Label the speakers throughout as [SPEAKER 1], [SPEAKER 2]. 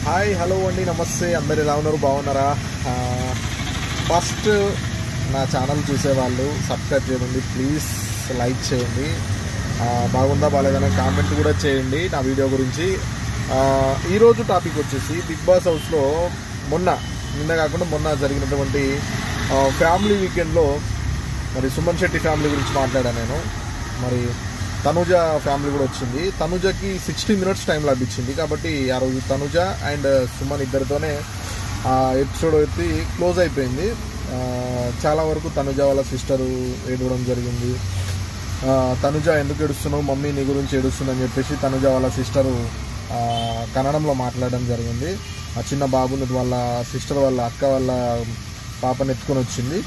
[SPEAKER 1] Hi hello అండి, నమస్తే. అందరు ఎలా ఉన్నారు? బాగున్నారా? ఫస్ట్ నా ఛానల్ చూసేవాళ్ళు సబ్స్క్రైబ్ చేయండి, ప్లీజ్ లైక్ చేయండి. బాగుందా బాగాలేదనే కామెంట్ కూడా చేయండి నా వీడియో గురించి. ఈరోజు టాపిక్ వచ్చేసి బిగ్ బాస్ హౌస్లో నిన్న కాకుండా మొన్న జరిగినటువంటి ఫ్యామిలీ వీకెండ్లో మరి సుమన్ శెట్టి ఫ్యామిలీ గురించి మాట్లాడాను నేను. మరి తనుజ ఫ్యామిలీ కూడా వచ్చింది. తనుజకి 60 minutes టైం లభించింది కాబట్టి ఆ రోజు తనుజ అండ్ సుమన్ ఇద్దరితోనే ఆ ఎపిసోడ్ అయితే క్లోజ్ అయిపోయింది. చాలా వరకు తనుజ వాళ్ళ సిస్టరు ఏడవడం జరిగింది. తనుజ ఎందుకు ఏడుస్తున్నావు మమ్మీ, నీ గురించి ఏడుస్తుందని చెప్పేసి తనుజ వాళ్ళ సిస్టరు కన్నడంలో మాట్లాడడం జరిగింది. ఆ చిన్న బాబుని వాళ్ళ సిస్టర్ వాళ్ళ అక్క వాళ్ళ పాపని ఎత్తుకొని వచ్చింది.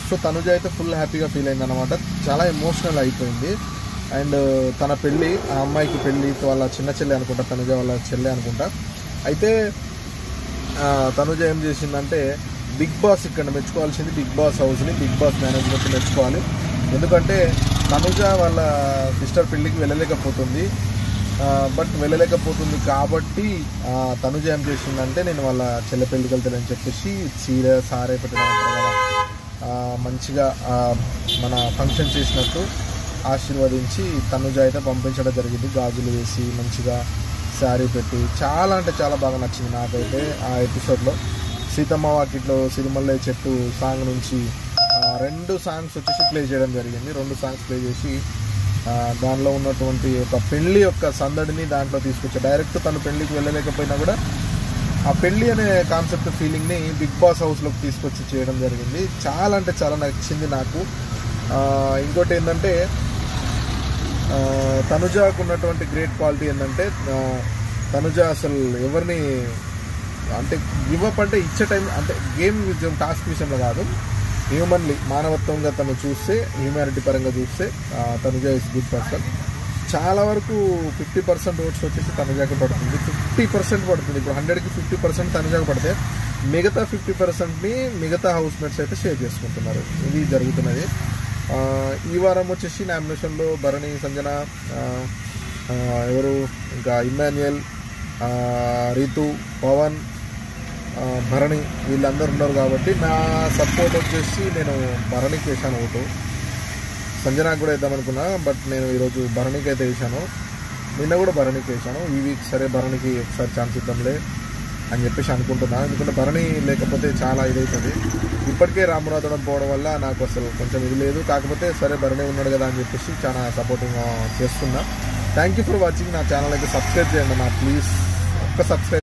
[SPEAKER 1] సో తనుజ అయితే ఫుల్ హ్యాపీగా ఫీల్ అయింది అనమాట. చాలా ఎమోషనల్ అయిపోయింది. అండ్ తన పెళ్ళి, ఆ అమ్మాయికి పెళ్ళి వాళ్ళ చిన్న చెల్లె అనుకుంటా, తనుజ వాళ్ళ చెల్లె అనుకుంటా. అయితే తనుజ ఏం చేసిందంటే బిగ్ బాస్ ఇక్కడ మెచ్చుకోవాల్సింది బిగ్ బాస్ హౌస్ని, బిగ్ బాస్ మేనేజ్మెంట్ మెచ్చుకోవాలి. ఎందుకంటే తనుజ వాళ్ళ సిస్టర్ పెళ్ళికి వెళ్ళలేకపోతుంది. బట్ వెళ్ళలేకపోతుంది కాబట్టి తనుజ ఏం చేసిందంటే నేను వాళ్ళ చెల్లె పెళ్ళికి వెళ్తానని చెప్పేసి చీర సారే పెట్టడం అంటారు కదా, మంచిగా మన ఫంక్షన్ చేసినట్టు ఆశీర్వదించి తనుజ అయితే పంపించడం జరిగింది. గాజులు వేసి మంచిగా శారీ పెట్టి చాలా అంటే చాలా బాగా నచ్చింది నాకైతే ఆ ఎపిసోడ్లో. సీతమ్మ వాకిట్లో సిరిమల్లె చెట్టు సాంగ్ నుంచి 2 సాంగ్స్ వచ్చేసి ప్లే చేయడం జరిగింది. 2 సాంగ్స్ ప్లే చేసి దానిలో ఉన్నటువంటి ఒక పెళ్ళి యొక్క సందడిని దాంట్లో తీసుకొచ్చారు. డైరెక్ట్ తను పెళ్ళికి వెళ్ళలేకపోయినా కూడా ఆ పెళ్ళి అనే కాన్సెప్ట్ ఫీలింగ్ని బిగ్ బాస్ హౌస్లోకి తీసుకొచ్చి చేయడం జరిగింది. చాలా అంటే చాలా నచ్చింది నాకు. ఇంకోటి ఏంటంటే తనుజకు ఉన్నటువంటి గ్రేట్ క్వాలిటీ ఏంటంటే తనుజ అసలు ఎవరిని అంటే గివప్ అంటే ఇచ్చే టైం అంటే గేమ్ టాస్క్ విషయంలో కాదు, హ్యూమన్లీ మానవత్వంగా తను చూస్తే, హ్యూమానిటీ పరంగా చూస్తే తనుజ ఇస్ గుడ్ పర్సన్. చాలా వరకు 50% ఓట్స్ వచ్చేసి తనుజకి పడుతుంది, 50% పడుతుంది. ఇప్పుడు 100కి 50% తనుజకు పడితే మిగతా 50%ని మిగతా హౌస్ మేట్స్ అయితే షేర్ చేసుకుంటున్నారు. ఇది జరుగుతున్నది. ఈ వారం వచ్చేసి నామినేషన్లో భరణి, సంజన, ఎవరు ఇంకా ఇమ్మాన్యుయల్, రీతు, పవన్, భరణి వీళ్ళందరూ ఉన్నారు కాబట్టి నా సపోర్ట్ వచ్చేసి నేను భరణికి వేసాను ఓటు. సంజనాకు కూడా వేద్దామనుకున్నా, బట్ నేను ఈరోజు భరణికి అయితే వేసాను. నిన్న కూడా భరణికి వేసాను. ఈ వీక్ సరే భరణికి ఒకసారి ఛాన్స్ ఇద్దాంలే అని చెప్పేసి అనుకుంటున్నాను. ఎందుకంటే భరణి లేకపోతే చాలా ఇదవుతుంది. ఇప్పటికే రామరాజడం పోవడం వల్ల నాకు అసలు కొంచెం ఇది లేదు. కాకపోతే సరే భరణి ఉన్నాడు కదా అని చెప్పేసి చాలా సపోర్టింగ్ చేస్తున్నా. Thank you for watching. నా ఛానల్ అయితే సబ్స్క్రైబ్ చేయండి నా ప్లీజ్, ఒక్క సబ్స్క్రైబ్.